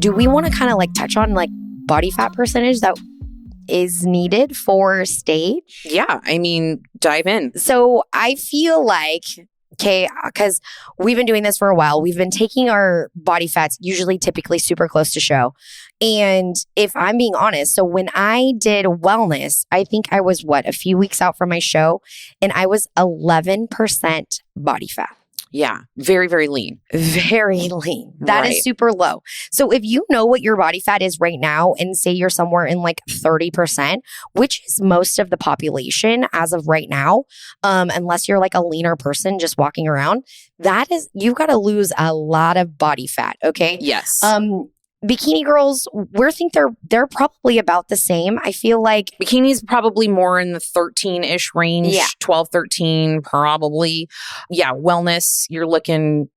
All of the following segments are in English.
do we want to kind of like touch on like body fat percentage that is needed for stage? Yeah, I mean, dive in. So I feel like, okay, because we've been doing this for a while. We've been taking our body fats, usually typically super close to show. And if I'm being honest, so when I did wellness, I think I was a few weeks out from my show, and I was 11% body fat. Yeah, very, very lean. Very lean. That is super low. So if you know what your body fat is right now and say you're somewhere in like 30%, which is most of the population as of right now, unless you're like a leaner person just walking around, you've got to lose a lot of body fat. Okay. Yes. Bikini girls, they're probably about the same. I feel like bikini's probably more in the 13-ish range, 12, 13, probably. Yeah, wellness, you're looking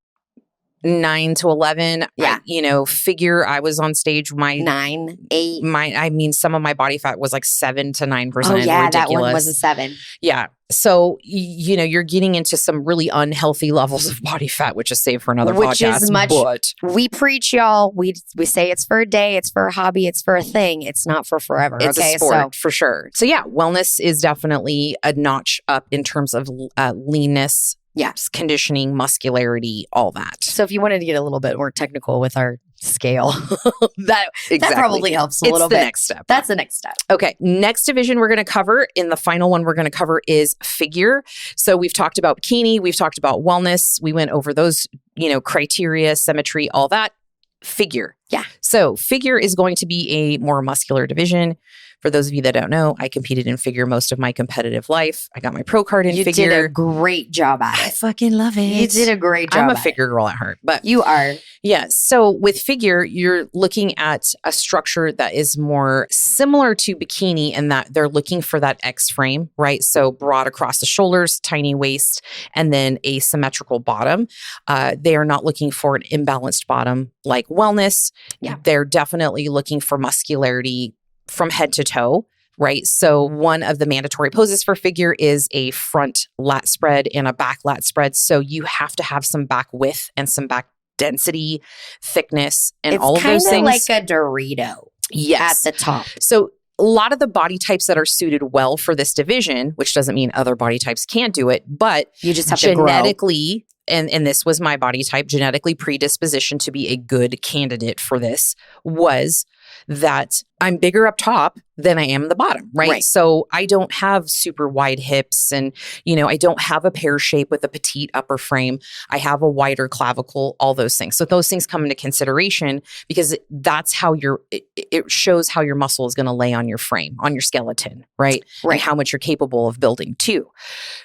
9 to 11. Yeah. Figure, I was on stage, my 9, 8. Some of my body fat was like 7 to 9%. Oh yeah, ridiculous. that one was a 7. Yeah. So, you're getting into some really unhealthy levels of body fat, which is saved for another podcast. We preach, y'all. We say it's for a day, it's for a hobby, it's for a thing. It's not for forever. It's a sport, for sure. So yeah, wellness is definitely a notch up in terms of leanness. Yes. Conditioning, muscularity, all that. So if you wanted to get a little bit more technical with our scale, that probably helps a little bit. It's the next step. That's the next step. Okay. Next division we're going to cover, in the final one we're going to cover, is figure. So we've talked about bikini. We've talked about wellness. We went over those, criteria, symmetry, all that. Figure. Yeah. So figure is going to be a more muscular division. For those of you that don't know, I competed in figure most of my competitive life. I got my pro card in figure. You did a great job at it. I fucking love it. You did a great job. I'm a figure girl at heart, but you are. Yeah. So with figure, you're looking at a structure that is more similar to bikini in that they're looking for that X frame, right? So broad across the shoulders, tiny waist, and then a symmetrical bottom. They are not looking for an imbalanced bottom like wellness. Yeah. They're definitely looking for muscularity from head to toe, right? So one of the mandatory poses for figure is a front lat spread and a back lat spread. So you have to have some back width and some back density, thickness, and all of those things. It's kind of like a Dorito at the top. So a lot of the body types that are suited well for this division, which doesn't mean other body types can't do it, but you just have genetically, to grow. And this was my body type, genetically predisposition to be a good candidate for this was that I'm bigger up top than I am the bottom, right? So I don't have super wide hips and, I don't have a pear shape with a petite upper frame. I have a wider clavicle, all those things. So those things come into consideration because that's how it shows how your muscle is going to lay on your frame, on your skeleton, right? And how much you're capable of building too.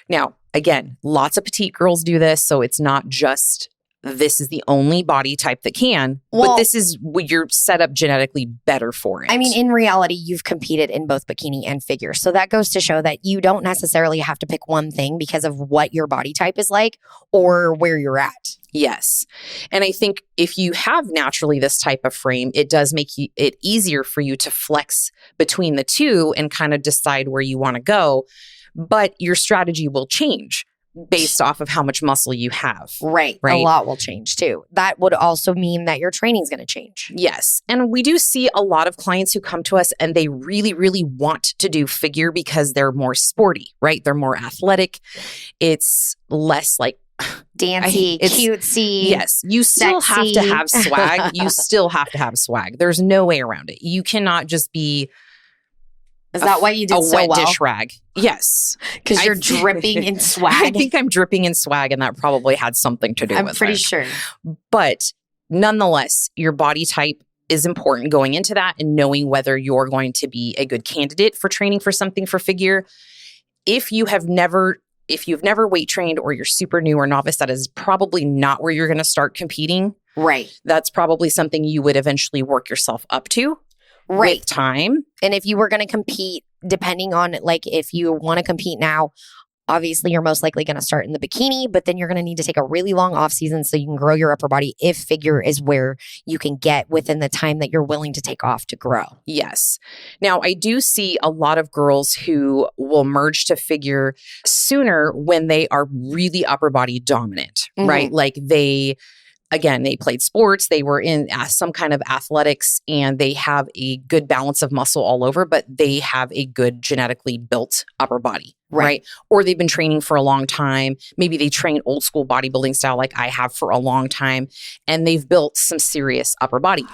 Now, again, lots of petite girls do this. So it's not just this is the only body type that can, but this is what you're set up genetically better for it. I mean, in reality, you've competed in both bikini and figure. So that goes to show that you don't necessarily have to pick one thing because of what your body type is like or where you're at. Yes. And I think if you have naturally this type of frame, it does make it easier for you to flex between the two and kind of decide where you want to go. But your strategy will change based off of how much muscle you have. Right. A lot will change too. That would also mean that your training is going to change. Yes. And we do see a lot of clients who come to us and they really, really want to do figure because they're more sporty, right? They're more athletic. It's less like dancey, cutesy. Yes. You still have to have swag. You still have to have swag. There's no way around it. You cannot just be Is that why you did so wet well? Dish rag. Yes. Because you're dripping in swag. I think I'm dripping in swag and that probably had something to do with it. I'm pretty sure. But nonetheless, your body type is important going into that and knowing whether you're going to be a good candidate for training for something for figure. If you've never weight trained or you're super new or novice, that is probably not where you're going to start competing. Right. That's probably something you would eventually work yourself up to. With time. And if you were going to compete, depending on like if you want to compete now, obviously you're most likely going to start in the bikini, but then you're going to need to take a really long off season so you can grow your upper body if figure is where you can get within the time that you're willing to take off to grow. Yes. Now, I do see a lot of girls who will merge to figure sooner when they are really upper body dominant, right? Like again, they played sports, they were in some kind of athletics, and they have a good balance of muscle all over, but they have a good genetically built upper body, right? Or they've been training for a long time. Maybe they train old school bodybuilding style like I have for a long time, and they've built some serious upper body.